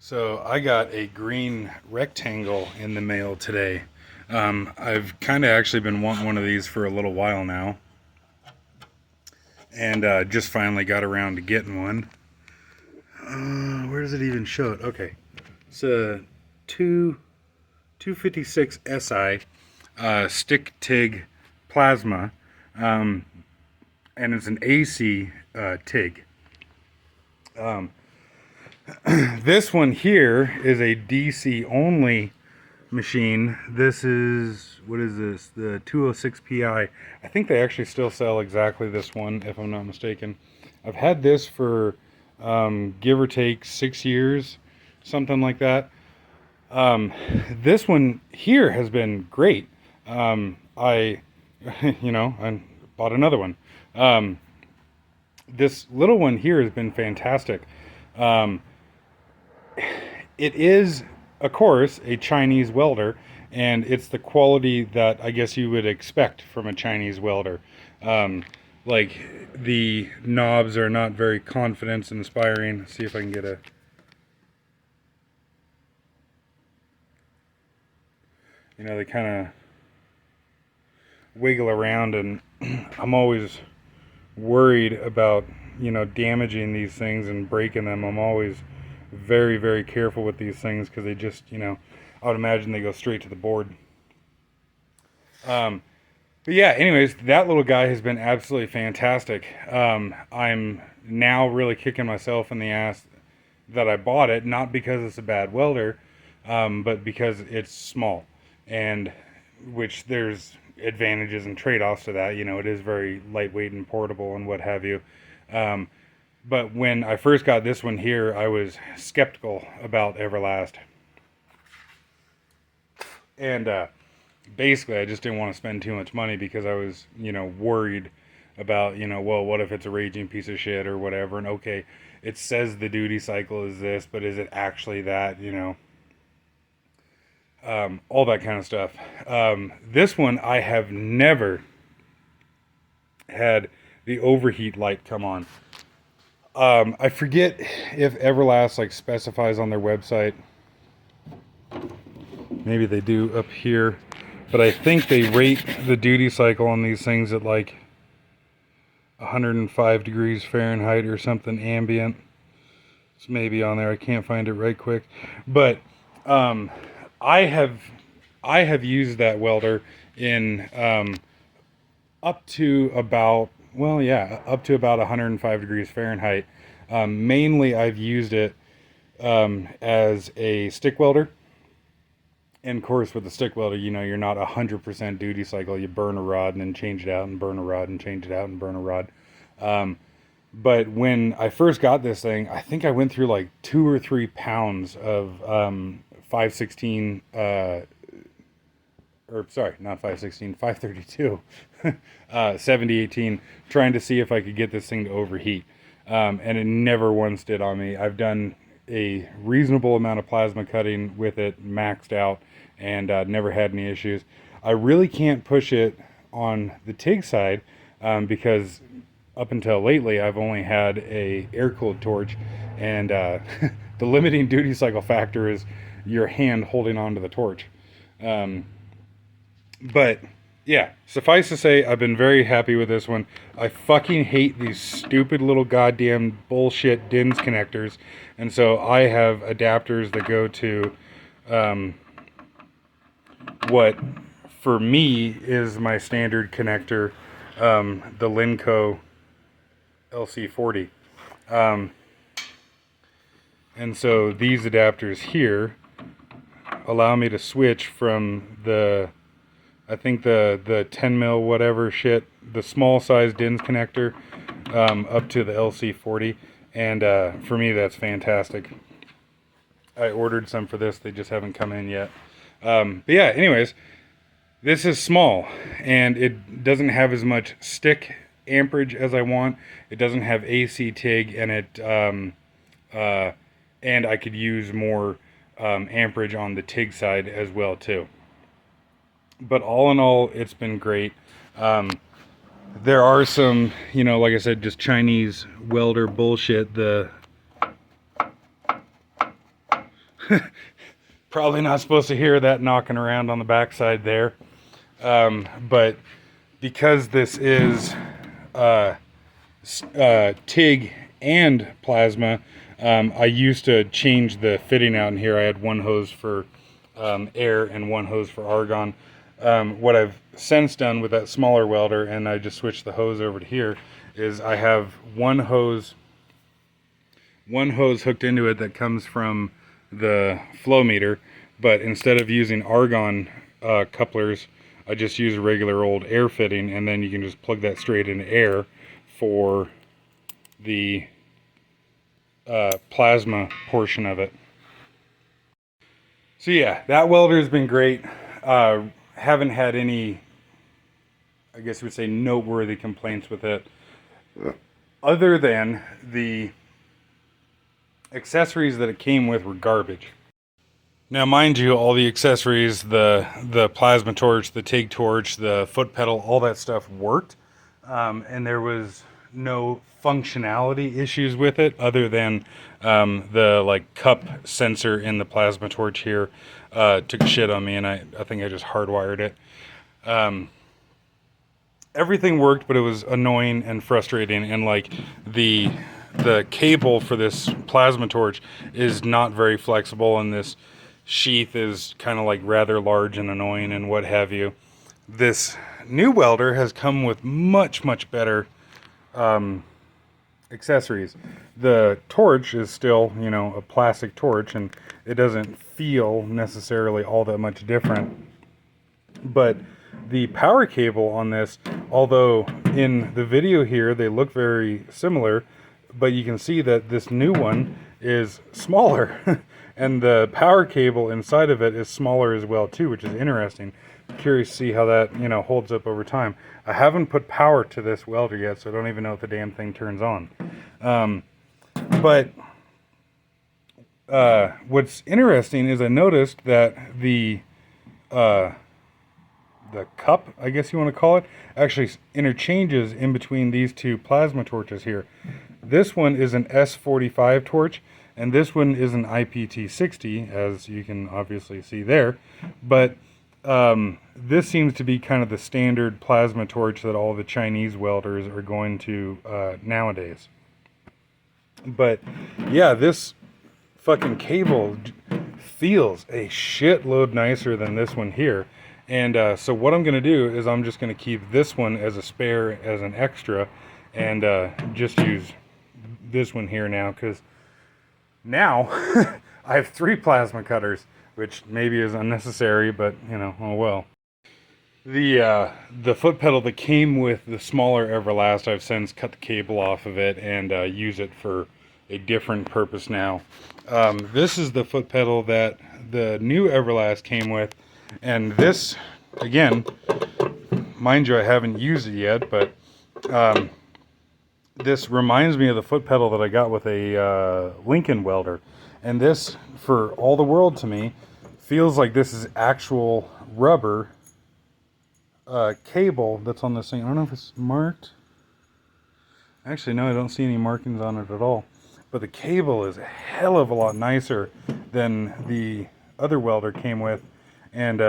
So I got a green rectangle in the mail today. I've kind of actually been wanting one of these for a little while now, and just finally got around to getting one. Where does it even show it? Okay, it's a 256 SI stick TIG plasma, um, and it's an AC TIG. This one here is a DC only machine. This is, what is this? The 206 PI. I think they actually still sell exactly this one, if I'm not mistaken. I've had this for give or take 6 years, something like that. This one here has been great. I I bought another one. This little one here has been fantastic. Um, it is, of course, a Chinese welder, and it's the quality that I guess you would expect from a Chinese welder. Like, the knobs are not very confidence inspiring. Let's see if I can get a... they kind of wiggle around, and I'm always worried about, damaging these things and breaking them. I'm always very, very careful with these things because they just, I would imagine they go straight to the board. But yeah, anyways, that little guy has been absolutely fantastic. I'm now really kicking myself in the ass that I bought it, not because it's a bad welder, but because it's small, and which there's advantages and trade-offs to that. It is very lightweight and portable and what have you. But when I first got this one here, I was skeptical about Everlast. And basically, I just didn't want to spend too much money because I was, worried about, well, what if it's a raging piece of shit or whatever? And okay, it says the duty cycle is this, but is it actually that, all that kind of stuff. This one, I have never had the overheat light come on. I forget if Everlast specifies on their website. Maybe they do up here, but I think they rate the duty cycle on these things at 105 degrees Fahrenheit or something ambient. It's maybe on there. I can't find it right quick, but I have used that welder in up to about, up to about 105 degrees Fahrenheit. Mainly I've used it as a stick welder. And of course, with the stick welder, you're not 100% duty cycle. You burn a rod and then change it out and burn a rod and change it out and burn a rod. But when I first got this thing, I think I went through 2 or 3 pounds of 516, or sorry, not 516, 532, 7018, trying to see if I could get this thing to overheat. And it never once did on me. I've done a reasonable amount of plasma cutting with it, maxed out, and never had any issues. I really can't push it on the TIG side because up until lately I've only had a air-cooled torch, and the limiting duty cycle factor is your hand holding onto the torch. But yeah, suffice to say, I've been very happy with this one. I fucking hate these stupid little goddamn bullshit DINS connectors. And so I have adapters that go to what for me is my standard connector, the Linco LC40. And so these adapters here allow me to switch from I think the 10 mil whatever shit, the small size DINS connector, up to the LC40, and for me that's fantastic. I ordered some for this, they just haven't come in yet. But yeah, anyways, this is small, and it doesn't have as much stick amperage as I want. It doesn't have AC TIG, and and I could use more amperage on the TIG side as well too. But all in all, it's been great. There are some, like I said, just Chinese welder bullshit. Probably not supposed to hear that knocking around on the backside there. But because this is TIG and plasma, I used to change the fitting out in here. I had one hose for air and one hose for argon. What I've since done with that smaller welder, and I just switched the hose over to here, is I have one hose hooked into it that comes from the flow meter, but instead of using argon couplers, I just use a regular old air fitting, and then you can just plug that straight into air for the plasma portion of it. So yeah, that welder has been great. Haven't had any, I guess you would say, noteworthy complaints with it, other than the accessories that it came with were garbage. Now, mind you, all the accessories, the plasma torch, the TIG torch, the foot pedal, all that stuff worked, and there was no functionality issues with it, other than the like cup sensor in the plasma torch here took shit on me, and I think I just hardwired it. Everything worked, but it was annoying and frustrating, and like the cable for this plasma torch is not very flexible, and this sheath is kind of like rather large and annoying and what have you. This new welder has come with much better accessories. The torch is still, you know, a plastic torch, and it doesn't feel necessarily all that much different, but the power cable on this, although in the video here they look very similar, but you can see that this new one is smaller and the power cable inside of it is smaller as well too, which is interesting. I'm curious to see how that, you know, holds up over time. I haven't put power to this welder yet, so I don't even know if the damn thing turns on. But what's interesting is I noticed that the cup, I guess you want to call it, actually interchanges in between these two plasma torches here. This one is an S45 torch, and this one is an IPT60, as you can obviously see there. But this seems to be kind of the standard plasma torch that all the Chinese welders are going to nowadays. But yeah, this fucking cable feels a shitload nicer than this one here. And so what I'm going to do is I'm just going to keep this one as a spare, as an extra, and just use this one here now, because now I have 3 plasma cutters, which maybe is unnecessary, but you know, oh well. The foot pedal that came with the smaller Everlast, I've since cut the cable off of it and use it for a different purpose now. This is the foot pedal that the new Everlast came with, and this, again, mind you, I haven't used it yet, but this reminds me of the foot pedal that I got with a Lincoln welder. And this, for all the world to me, feels like this is actual rubber cable that's on this thing. I don't know if it's marked. Actually, no, I don't see any markings on it at all. But the cable is a hell of a lot nicer than the other welder came with, and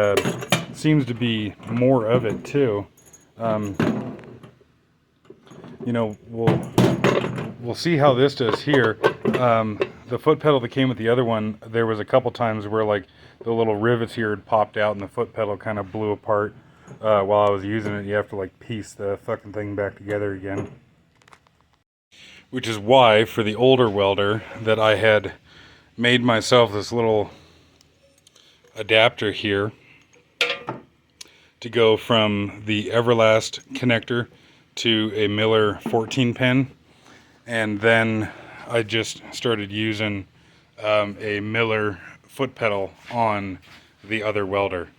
seems to be more of it too. You know, we'll see how this does here. The foot pedal that came with the other one, there was a couple times where like the little rivets here had popped out and the foot pedal kind of blew apart while I was using it. You have to like piece the fucking thing back together again. Which is why, for the older welder, that I had made myself this little adapter here to go from the Everlast connector to a Miller 14 pin, and then I just started using a Miller foot pedal on the other welder.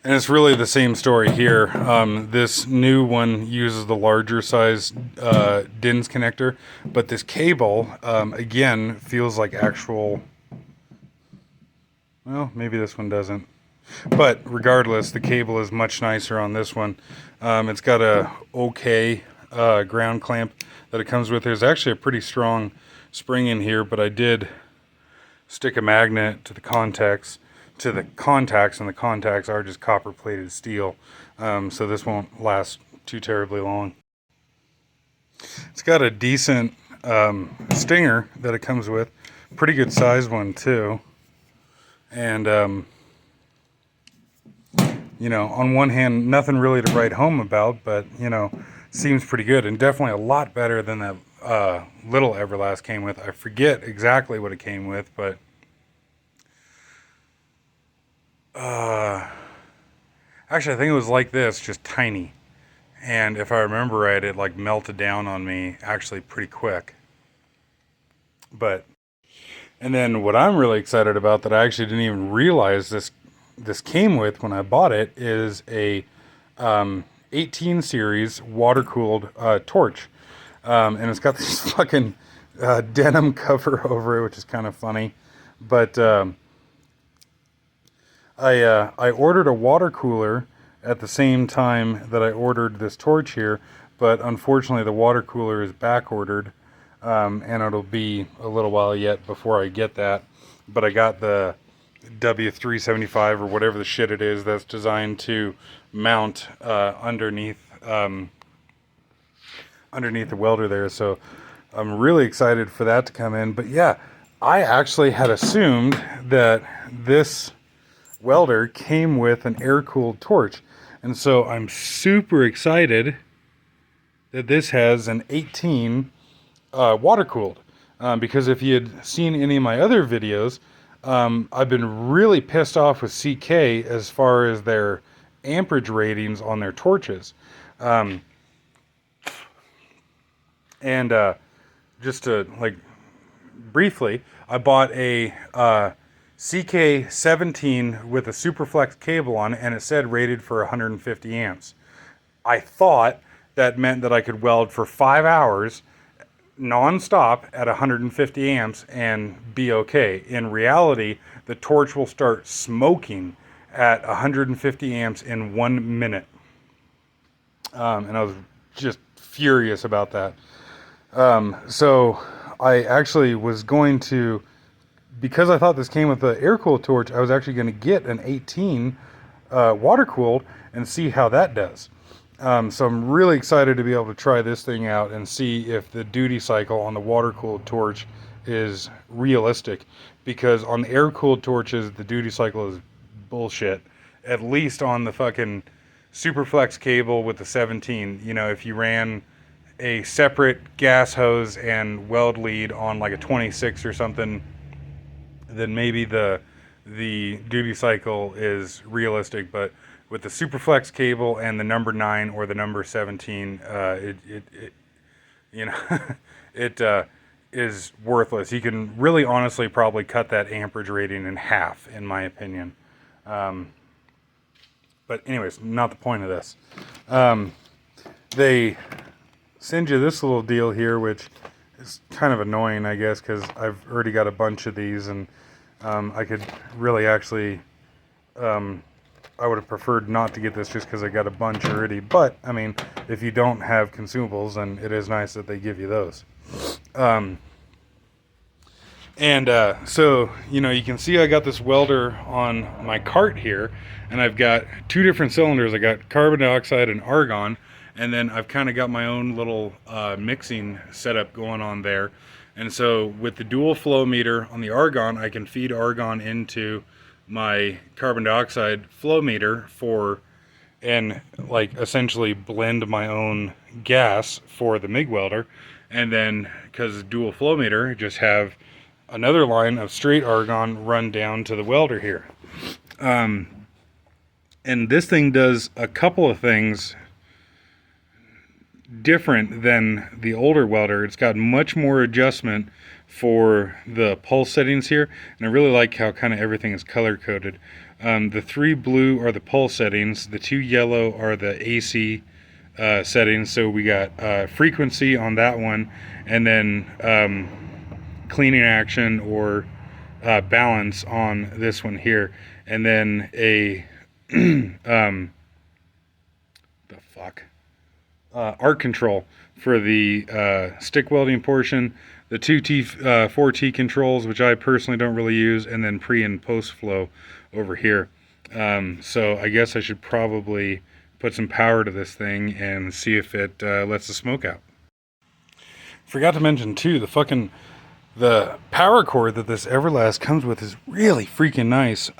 And it's really the same story here. This new one uses the larger size DINS connector, but this cable, again, feels like actual, well, maybe this one doesn't. But regardless, the cable is much nicer on this one. It's got a okay ground clamp that it comes with. There's actually a pretty strong spring in here, but I did stick a magnet to the contacts, and the contacts are just copper plated steel. So this won't last too terribly long. It's got a decent stinger that it comes with, pretty good sized one too. And you know, on one hand, nothing really to write home about, but you know, seems pretty good, and definitely a lot better than that little Everlast came with. I forget exactly what it came with, but actually I think it was like this, just tiny. And if I remember right, it like melted down on me actually pretty quick. But and then what I'm really excited about that I actually didn't even realize this came with when I bought it is a 18 series water cooled torch, and it's got this fucking denim cover over it, which is kind of funny. But I ordered a water cooler at the same time that I ordered this torch here, but unfortunately the water cooler is back ordered, and it'll be a little while yet before I get that. But I got the W375 or whatever the shit it is that's designed to mount underneath the welder there. So I'm really excited for that to come in. But yeah, I actually had assumed that this welder came with an air-cooled torch. And so I'm super excited that this has an 18 water-cooled. Because if you had seen any of my other videos, I've been really pissed off with CK as far as their amperage ratings on their torches. And just to, like, briefly, I bought a CK17 with a Superflex cable on it, and it said rated for 150 amps. I thought that meant that I could weld for 5 hours non-stop at 150 amps and be okay. In reality, the torch will start smoking at 150 amps in 1 minute. And I was just furious about that. So I actually was going to, because I thought this came with the air-cooled torch, I was actually going to get an 18 water-cooled and see how that does. So I'm really excited to be able to try this thing out and see if the duty cycle on the water-cooled torch is realistic. Because on the air-cooled torches, the duty cycle is bullshit. At least on the fucking Superflex cable with the 17. You know, if you ran a separate gas hose and weld lead on like a 26 or something, then maybe the duty cycle is realistic. But with the Superflex cable and the number 9 or the number 17, it you know, it is worthless. You can really honestly probably cut that amperage rating in half, in my opinion. But anyways, not the point of this. They send you this little deal here, which is kind of annoying, I guess, because I've already got a bunch of these, and I could really actually, I would have preferred not to get this just because I got a bunch already. But, I mean, if you don't have consumables, then it is nice that they give you those. So, you know, you can see I got this welder on my cart here, and I've got 2 different cylinders. I got carbon dioxide and argon, and then I've kind of got my own little mixing setup going on there. And so with the dual flow meter on the argon, I can feed argon into my carbon dioxide flow meter and like essentially blend my own gas for the MIG welder. And then because dual flow meter, just have another line of straight argon run down to the welder here. And this thing does a couple of things different than the older welder. It's got much more adjustment for the pulse settings here, and I really like how kind of everything is color coded. The 3 blue are the pulse settings, the 2 yellow are the AC settings. So we got frequency on that one, and then cleaning action or balance on this one here, and then a arc control for the stick welding portion, the 4T controls, which I personally don't really use, and then pre and post flow over here. So I guess I should probably put some power to this thing and see if it lets the smoke out. Forgot to mention too, the power cord that this Everlast comes with is really freaking nice.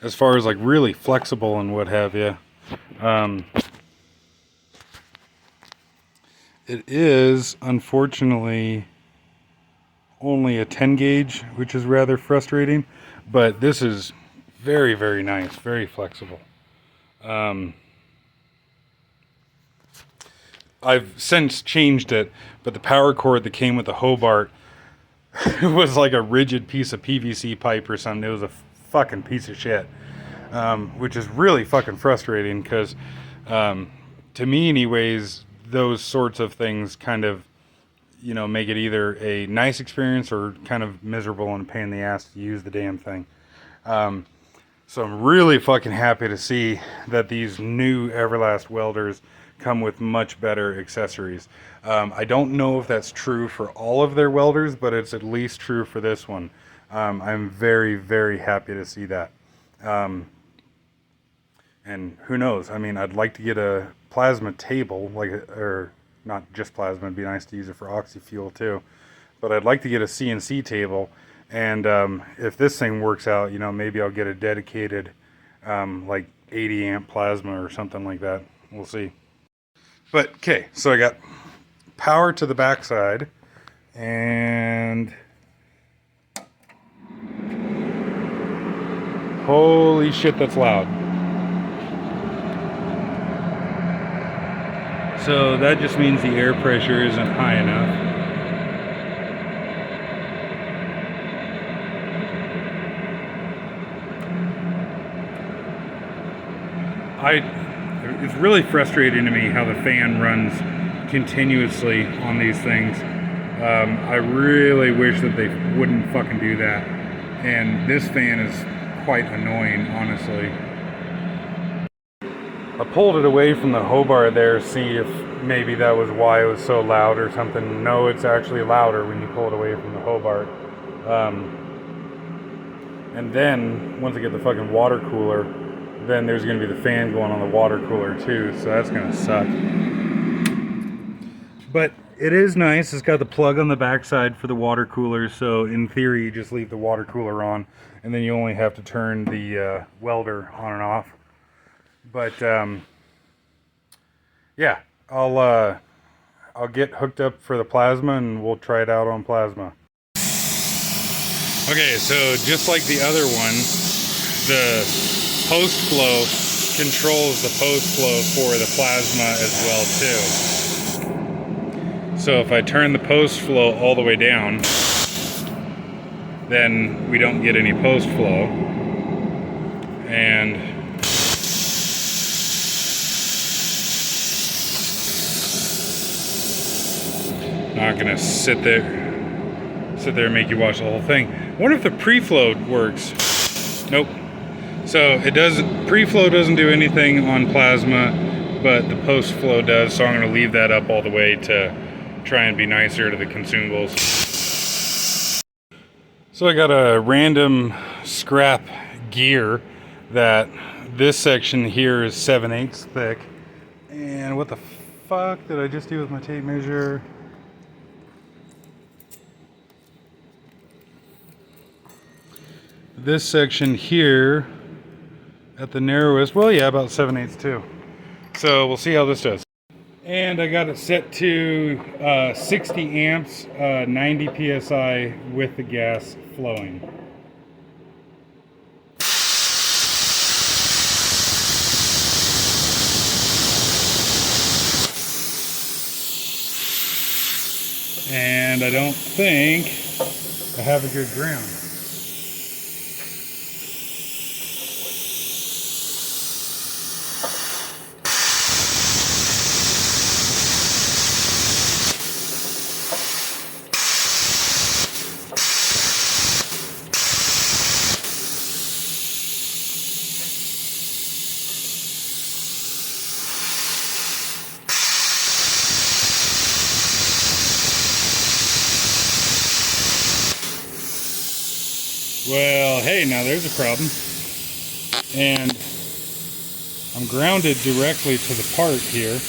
As far as like really flexible and what have you. It is unfortunately only a 10 gauge, which is rather frustrating, but this is very, very nice, very flexible. I've since changed it, but the power cord that came with the Hobart was like a rigid piece of PVC pipe or something. It was a fucking piece of shit, which is really fucking frustrating because, to me anyways, those sorts of things kind of, make it either a nice experience or kind of miserable and a pain in the ass to use the damn thing. So I'm really fucking happy to see that these new Everlast welders come with much better accessories. I don't know if that's true for all of their welders, but it's at least true for this one. I'm very, very happy to see that. And who knows? I mean, I'd like to get a plasma table, or not just plasma, it'd be nice to use it for oxy fuel too. But I'd like to get a CNC table, and if this thing works out, maybe I'll get a dedicated like 80 amp plasma or something like that. We'll see. But okay, so I got power to the backside, and holy shit, that's loud. So that just means the air pressure isn't high enough. It's really frustrating to me how the fan runs continuously on these things. I really wish that they wouldn't fucking do that. And this fan is quite annoying, honestly. I pulled it away from the Hobart there, see if maybe that was why it was so loud or something. No, it's actually louder when you pull it away from the Hobart. And then, once I get the fucking water cooler, then there's going to be the fan going on the water cooler too, so that's going to suck. But it is nice. It's got the plug on the backside for the water cooler, so in theory you just leave the water cooler on, and then you only have to turn the welder on and off. But yeah, I'll get hooked up for the plasma and we'll try it out on plasma. Okay, so just like the other one, the post flow controls the post flow for the plasma as well too. So if I turn the post flow all the way down, then we don't get any post flow. And not gonna sit there and make you watch the whole thing. I wonder if the pre-flow works. Nope. So it doesn't. Pre-flow doesn't do anything on plasma, but the post-flow does. So I'm gonna leave that up all the way to try and be nicer to the consumables. So I got a random scrap gear that this section here is 7/8 thick. And what the fuck did I just do with my tape measure? This section here at the narrowest, well, yeah, about 7/8 too. So we'll see how this does. And I got it set to 60 amps, 90 psi with the gas flowing. And I don't think I have a good ground. Well, hey, now there's a problem. And I'm grounded directly to the part here.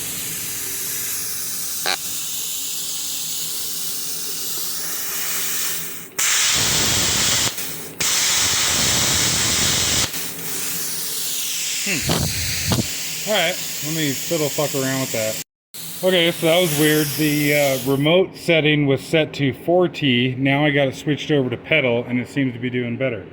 Alright, let me fiddle fuck around with that. Okay, so that was weird. The remote setting was set to 4T. Now I got it switched over to pedal, and it seems to be doing better.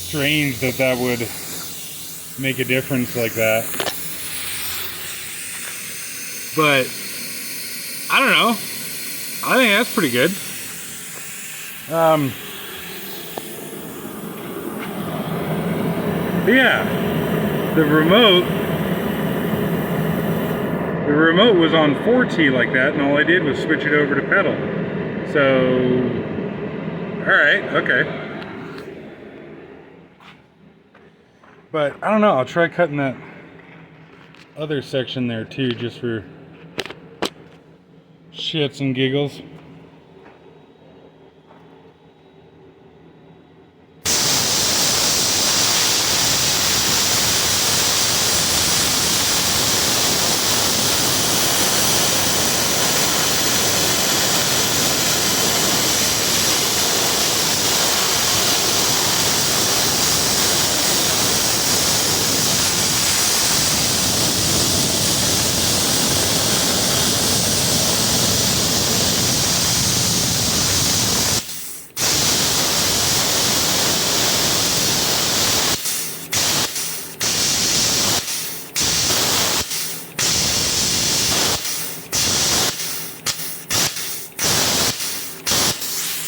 Strange that that would make a difference like that. But I don't know. I think that's pretty good. Yeah, the remote was on 4T like that, and all I did was switch it over to pedal. So, all right, okay. But I don't know, I'll try cutting that other section there too, just for shits and giggles.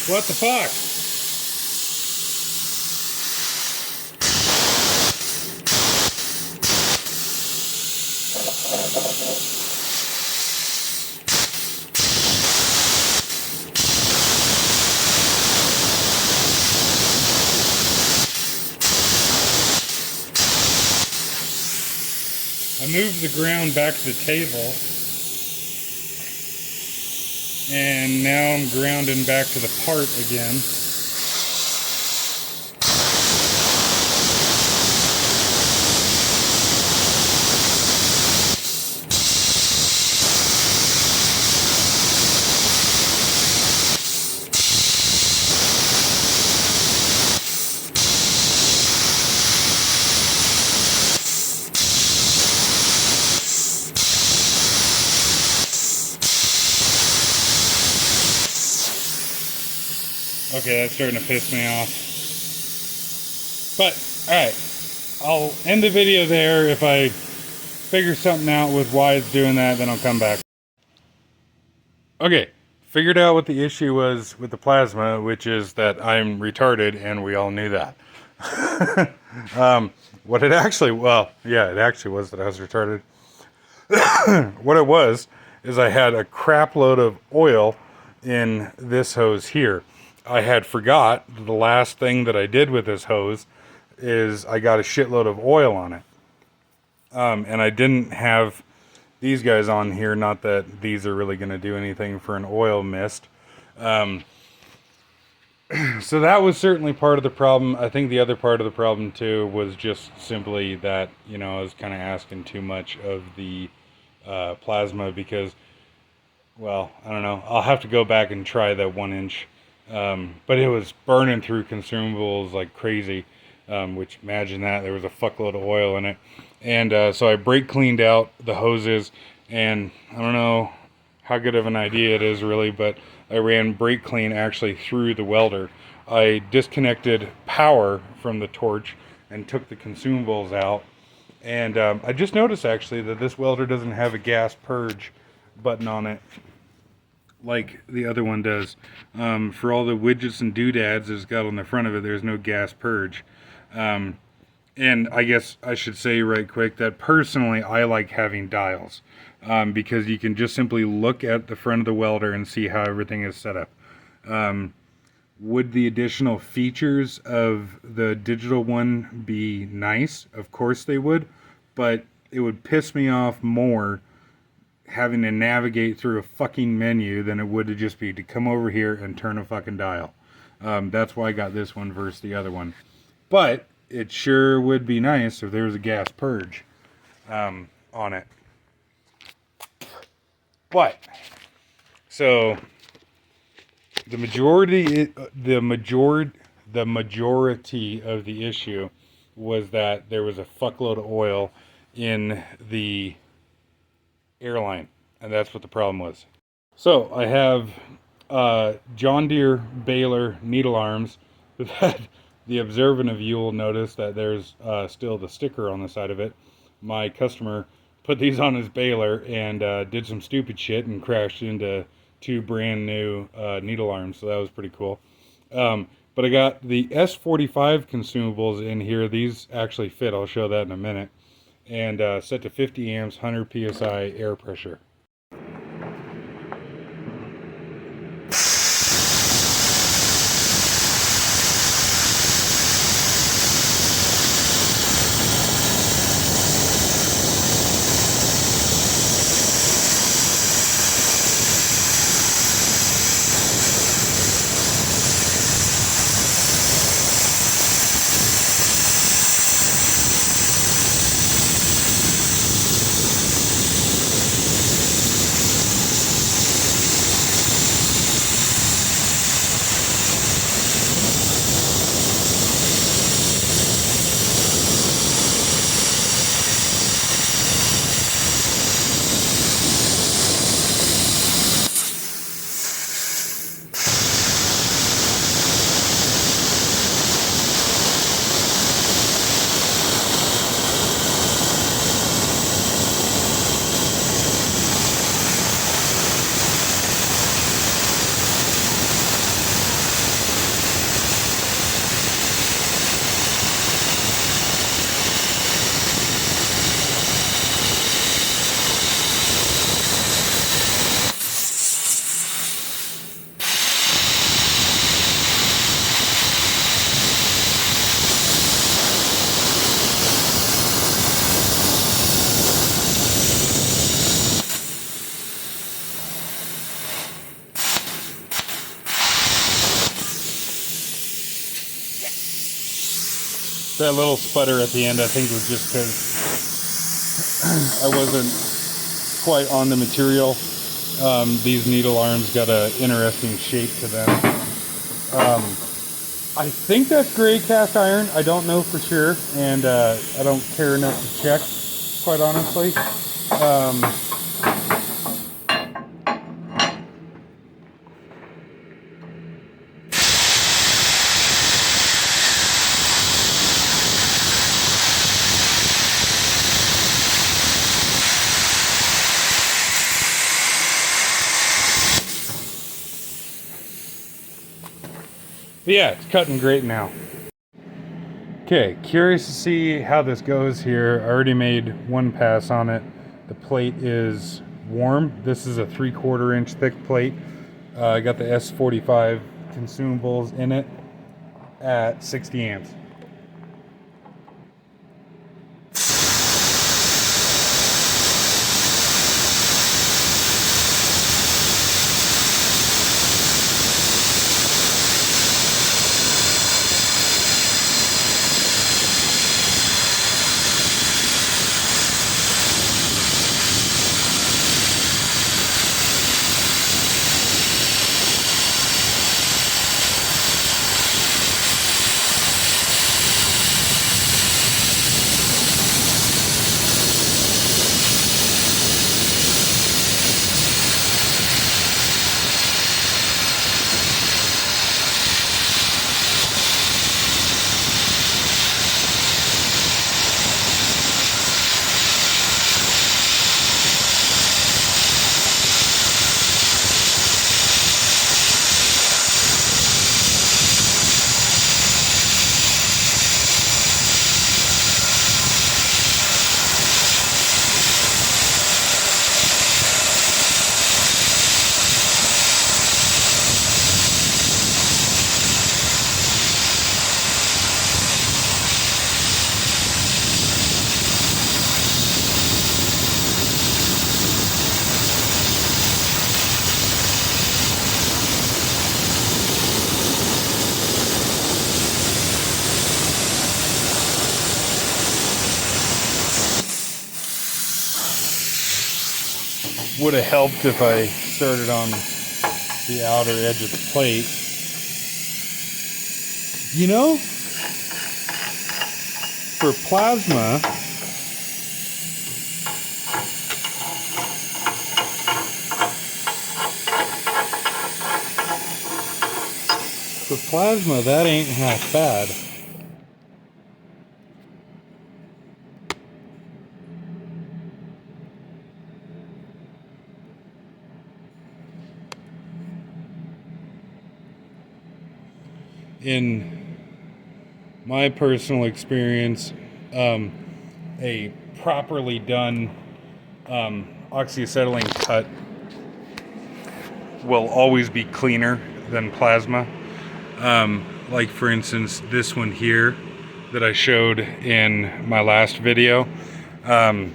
What the fuck? I moved the ground back to the table, and now I'm grounding back to the part again. Okay, that's starting to piss me off. But, alright. I'll end the video there. If I figure something out with why it's doing that, then I'll come back. Okay, figured out what the issue was with the plasma, which is that I'm retarded, and we all knew that. What it actually, well, yeah, it actually was that I was retarded. What it was, is I had a crap load of oil in this hose here. I had forgot the last thing that I did with this hose is I got a shitload of oil on it. And I didn't have these guys on here, not that these are really going to do anything for an oil mist. So that was certainly part of the problem. I think the other part of the problem too was just simply that, you know, I was kind of asking too much of the plasma because, well, I don't know. I'll have to go back and try that 1 inch But it was burning through consumables like crazy. Which, imagine that, there was a fuckload of oil in it. And so I brake cleaned out the hoses, and I don't know how good of an idea it is really, but I ran brake clean actually through the welder. I disconnected power from the torch and took the consumables out. And I just noticed actually that this welder doesn't have a gas purge button on it like the other one does. For all the widgets and doodads it's got on the front of it, there's no gas purge. And I guess I should say right quick that personally I like having dials, because you can just simply look at the front of the welder and see how everything is set up. Would the additional features of the digital one be nice? Of course they would, but it would piss me off more having to navigate through a fucking menu than it would to just be to come over here and turn a fucking dial. That's why I got this one versus the other one. But it sure would be nice if there was a gas purge on it. But so the majority of the issue was that there was a fuckload of oil in the airline, and that's what the problem was. So I have John Deere baler needle arms that the observant of you will notice that there's still the sticker on the side of it. My customer put these on his baler and did some stupid shit and crashed into 2 brand new needle arms, so that was pretty cool. But I got the S45 consumables in here. These actually fit, I'll show that in a minute. And set to 50 amps, 100 psi air pressure. That little sputter at the end, I think, was just because I wasn't quite on the material. These needle arms got an interesting shape to them. I think that's gray cast iron. I don't know for sure, and I don't care enough to check, quite honestly. But yeah, it's cutting great now. Okay, curious to see how this goes here. I already made one pass on it. The plate is warm. This is a 3/4 inch thick plate. I got the S45 consumables in it at 60 amps. would have helped if I started on the outer edge of the plate. You know, for plasma, that ain't half bad. In my personal experience, a properly done oxyacetylene cut will always be cleaner than plasma. Like for instance, this one here that I showed in my last video. But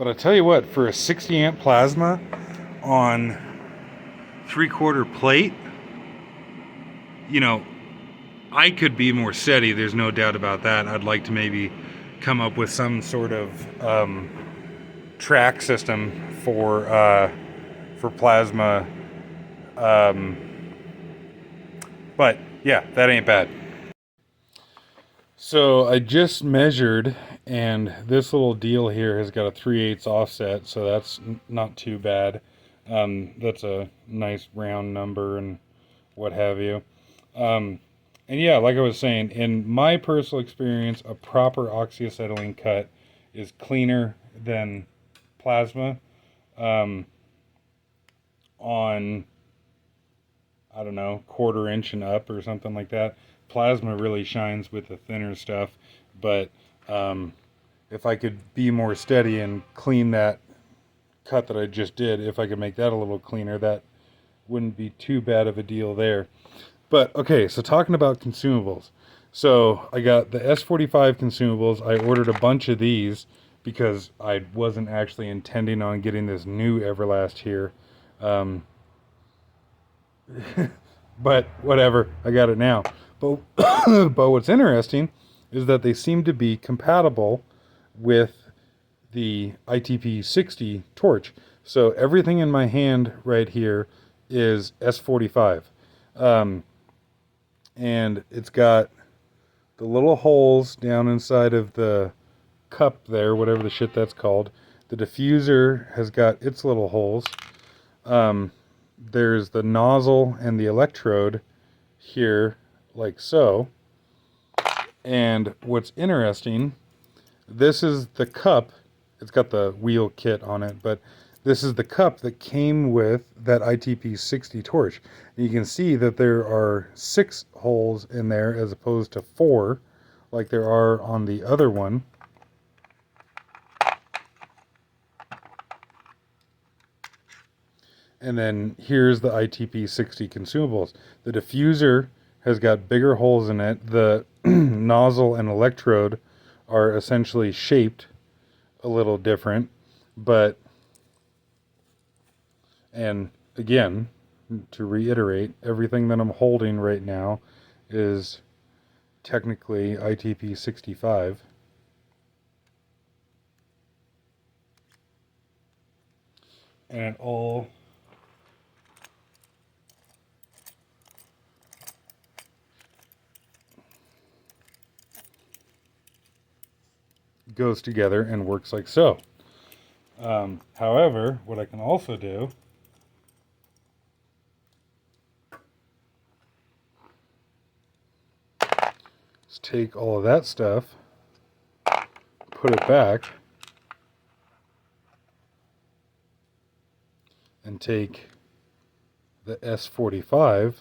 I tell you what, for a 60 amp plasma on 3/4 plate, you know, I could be more steady, there's no doubt about that. I'd like to maybe come up with some sort of track system for plasma. But yeah, that ain't bad. So I just measured, and this little deal here has got a 3/8 offset, so that's not too bad. That's a nice round number and what have you. And yeah, like I was saying, in my personal experience, a proper oxyacetylene cut is cleaner than plasma. On, I don't know, 1/4 inch and up or something like that. Plasma really shines with the thinner stuff, but if I could be more steady and clean that cut that I just did, if I could make that a little cleaner, that wouldn't be too bad of a deal there. But okay, so talking about consumables. So I got the S45 consumables. I ordered a bunch of these because I wasn't actually intending on getting this new Everlast here. But whatever, I got it now. But but what's interesting is that they seem to be compatible with the ITP60 torch. So everything in my hand right here is S45. And it's got the little holes down inside of the cup there, whatever the shit that's called. The diffuser has got its little holes. There's the nozzle and the electrode here, like so. And what's interesting, this is the cup. It's got the wheel kit on it, but this is the cup that came with that ITP60 torch. And you can see that there are 6 holes in there as opposed to 4, like there are on the other one. And then here's the ITP60 consumables. The diffuser has got bigger holes in it. The nozzle and electrode are essentially shaped a little different, but, and again, to reiterate, everything that I'm holding right now is technically ITP65. And it all goes together and works like so. However, what I can also do is take all of that stuff, put it back, and take the S45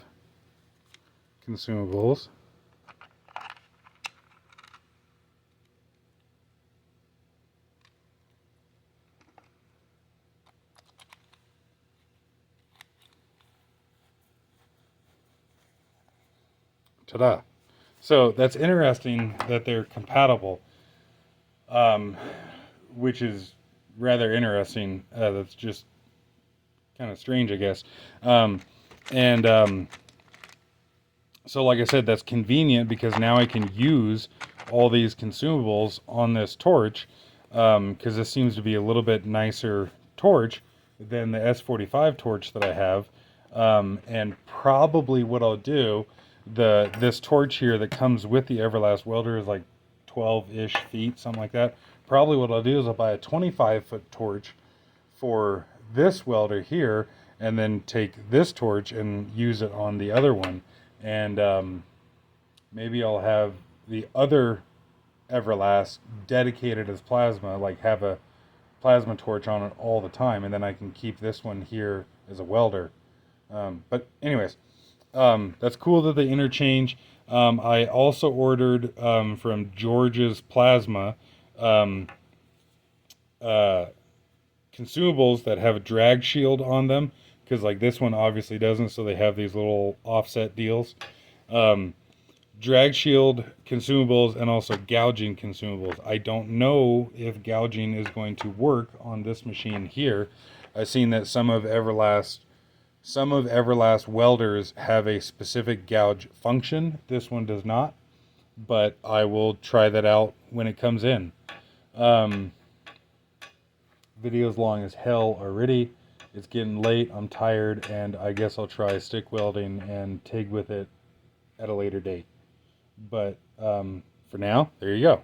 consumables, ta-da. So that's interesting that they're compatible, which is rather interesting. That's just kind of strange, I guess. So like I said, that's convenient because now I can use all these consumables on this torch, because this seems to be a little bit nicer torch than the S45 torch that I have. And probably what I'll do, this torch here that comes with the Everlast welder is like 12-ish feet, something like that. Probably what I'll do is I'll buy a 25-foot torch for this welder here, and then take this torch and use it on the other one. And maybe I'll have the other Everlast dedicated as plasma, like have a plasma torch on it all the time, and then I can keep this one here as a welder. But anyways, that's cool that they interchange. I also ordered from George's Plasma consumables that have a drag shield on them, because like this one obviously doesn't, so they have these little offset deals. Drag shield consumables and also gouging consumables. I don't know if gouging is going to work on this machine here. I've seen that some of Everlast welders have a specific gouge function. This one does not, but I will try that out when it comes in. Video's long as hell already. It's getting late, I'm tired, and I guess I'll try stick welding and TIG with it at a later date. But for now, there you go.